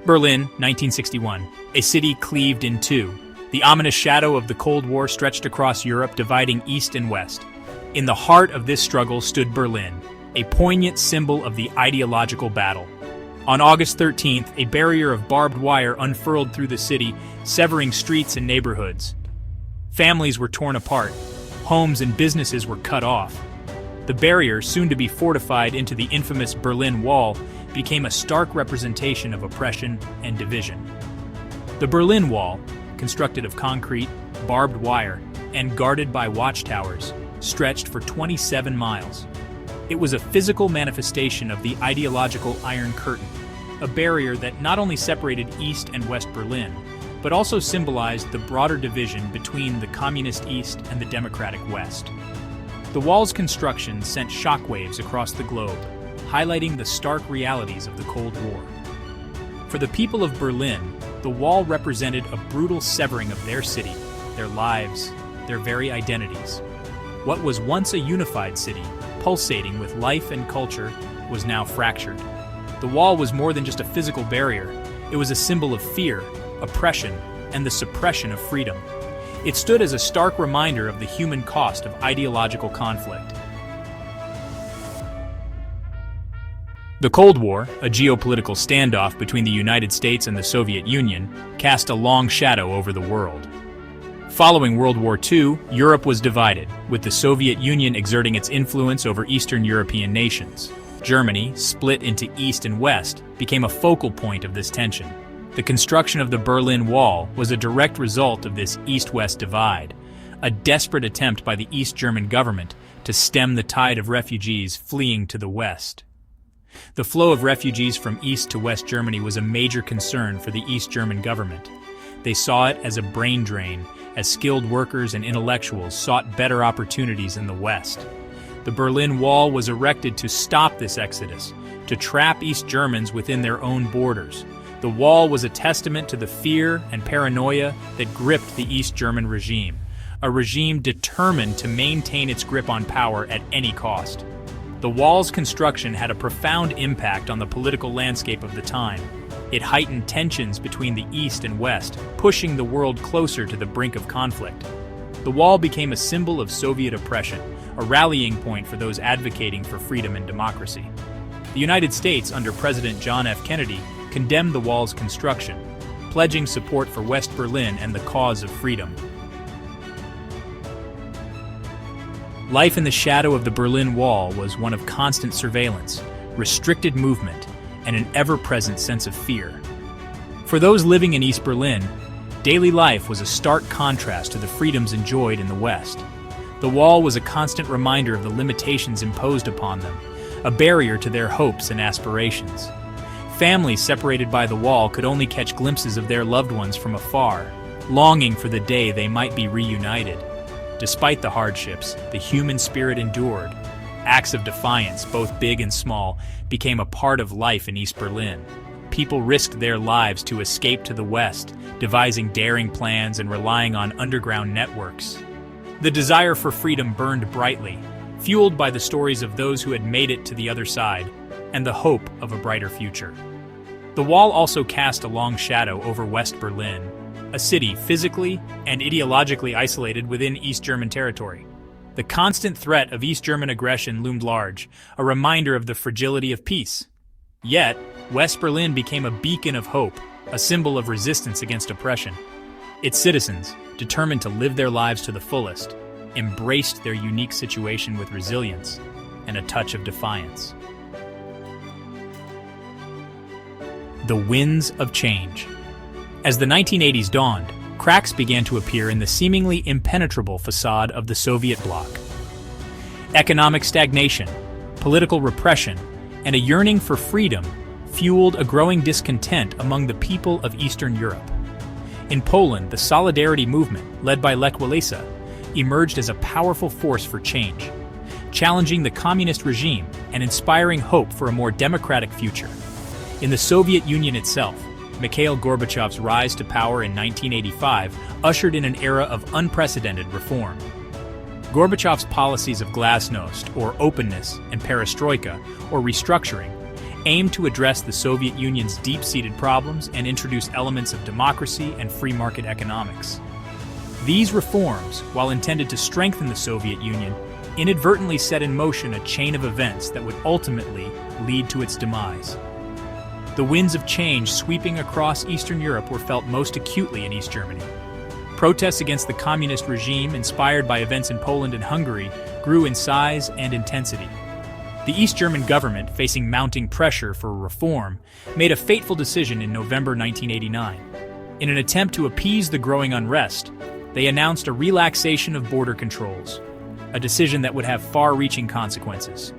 Berlin, 1961. A city cleaved in two. The ominous shadow of the Cold War stretched across Europe, dividing East and West. In the heart of this struggle stood Berlin, a poignant symbol of the ideological battle. On August 13th, a barrier of barbed wire unfurled through the city, severing streets and neighborhoods. Families were torn apart. Homes and businesses were cut off. The barrier, soon to be fortified into the infamous Berlin Wall, became a stark representation of oppression and division. The Berlin Wall, constructed of concrete, barbed wire, and guarded by watchtowers, stretched for 27 miles. It was a physical manifestation of the ideological Iron Curtain, a barrier that not only separated East and West Berlin, but also symbolized the broader division between the Communist East and the Democratic West. The wall's construction sent shockwaves across the globe, highlighting the stark realities of the Cold War. For the people of Berlin, the wall represented a brutal severing of their city, their lives, their very identities. What was once a unified city, pulsating with life and culture, was now fractured. The wall was more than just a physical barrier. It was a symbol of fear, oppression, and the suppression of freedom. It stood as a stark reminder of the human cost of ideological conflict. The Cold War, a geopolitical standoff between the United States and the Soviet Union, cast a long shadow over the world. Following World War II, Europe was divided, with the Soviet Union exerting its influence over Eastern European nations. Germany, split into East and West, became a focal point of this tension. The construction of the Berlin Wall was a direct result of this East-West divide, a desperate attempt by the East German government to stem the tide of refugees fleeing to the West. The flow of refugees from East to West Germany was a major concern for the East German government. They saw it as a brain drain, as skilled workers and intellectuals sought better opportunities in the West. The Berlin Wall was erected to stop this exodus, to trap East Germans within their own borders. The wall was a testament to the fear and paranoia that gripped the East German regime, a regime determined to maintain its grip on power at any cost. The wall's construction had a profound impact on the political landscape of the time. It heightened tensions between the East and West, pushing the world closer to the brink of conflict. The wall became a symbol of Soviet oppression, a rallying point for those advocating for freedom and democracy. The United States, under President John F. Kennedy, condemned the wall's construction, pledging support for West Berlin and the cause of freedom. Life in the shadow of the Berlin Wall was one of constant surveillance, restricted movement, and an ever-present sense of fear. For those living in East Berlin, daily life was a stark contrast to the freedoms enjoyed in the West. The wall was a constant reminder of the limitations imposed upon them, a barrier to their hopes and aspirations. Families separated by the wall could only catch glimpses of their loved ones from afar, longing for the day they might be reunited. Despite the hardships, the human spirit endured. Acts of defiance, both big and small, became a part of life in East Berlin. People risked their lives to escape to the West, devising daring plans and relying on underground networks. The desire for freedom burned brightly, fueled by the stories of those who had made it to the other side, and the hope of a brighter future. The wall also cast a long shadow over West Berlin, a city physically and ideologically isolated within East German territory. The constant threat of East German aggression loomed large, a reminder of the fragility of peace. Yet, West Berlin became a beacon of hope, a symbol of resistance against oppression. Its citizens, determined to live their lives to the fullest, embraced their unique situation with resilience and a touch of defiance. The winds of change. As the 1980s dawned, cracks began to appear in the seemingly impenetrable facade of the Soviet bloc. Economic stagnation, political repression, and a yearning for freedom fueled a growing discontent among the people of Eastern Europe. In Poland, the Solidarity movement, led by Lech Walesa, emerged as a powerful force for change, challenging the communist regime and inspiring hope for a more democratic future. In the Soviet Union itself, Mikhail Gorbachev's rise to power in 1985 ushered in an era of unprecedented reform. Gorbachev's policies of glasnost, or openness, and perestroika, or restructuring, aimed to address the Soviet Union's deep-seated problems and introduce elements of democracy and free market economics. These reforms, while intended to strengthen the Soviet Union, inadvertently set in motion a chain of events that would ultimately lead to its demise. The winds of change sweeping across Eastern Europe were felt most acutely in East Germany. Protests against the communist regime, inspired by events in Poland and Hungary, grew in size and intensity. The East German government, facing mounting pressure for reform, made a fateful decision in November 1989. In an attempt to appease the growing unrest, they announced a relaxation of border controls, a decision that would have far-reaching consequences.